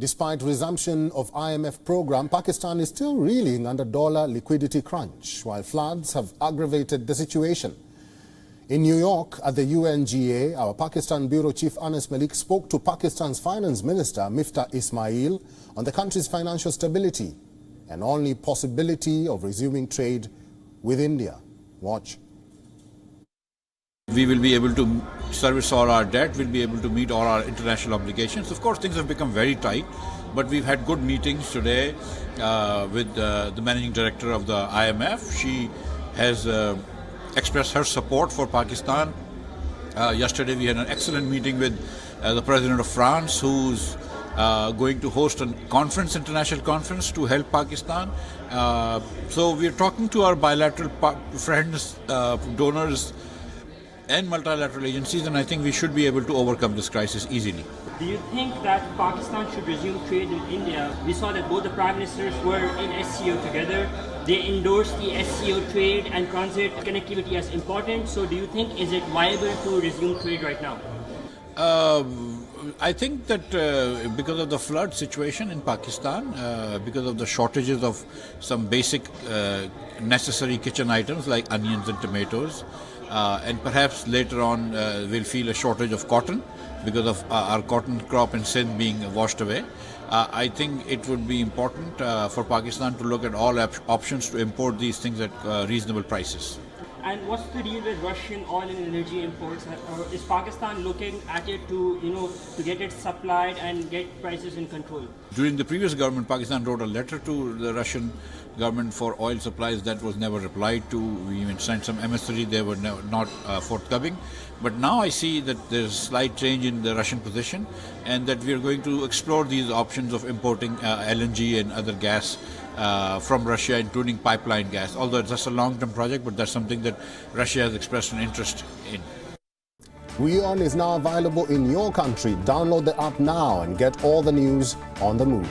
Despite resumption of IMF program, Pakistan is still reeling under dollar liquidity crunch, while floods have aggravated the situation. In New York at the UNGA, our Pakistan Bureau Chief Anas Malik spoke to Pakistan's Finance Minister Miftah Ismail on the country's financial stability and only possibility of resuming trade with India. Watch. We will be able to service all our debt, we'll be able to meet all our international obligations. Of course, things have become very tight, but we've had good meetings today with the managing director of the IMF. She has expressed her support for Pakistan. Yesterday we had an excellent meeting with the President of France, who's going to host a conference, international conference, to help Pakistan. So we're talking to our bilateral friends, donors, and multilateral agencies, and I think we should be able to overcome this crisis easily. Do you think that Pakistan should resume trade in India? We saw that both the prime ministers were in SCO together. They endorsed the SCO trade and transit connectivity as important. So do you think, is it viable to resume trade right now? I think that because of the flood situation in Pakistan, because of the shortages of some basic necessary kitchen items like onions and tomatoes, and perhaps later on we'll feel a shortage of cotton because of our cotton crop in Sindh being washed away. I think it would be important for Pakistan to look at all options to import these things at reasonable prices. And what's the deal with Russian oil and energy imports? Is Pakistan looking at it to get it supplied and get prices in control? During the previous government, Pakistan wrote a letter to the Russian government for oil supplies that was never replied to. We even sent some emissary, they were not forthcoming. But now I see that there's a slight change in the Russian position, and that we are going to explore these options of importing LNG and other gas from Russia, including pipeline gas. Although it's just a long-term project, but that's something that Russia has expressed an interest in. WION is now available in your country. Download the app now and get all the news on the move.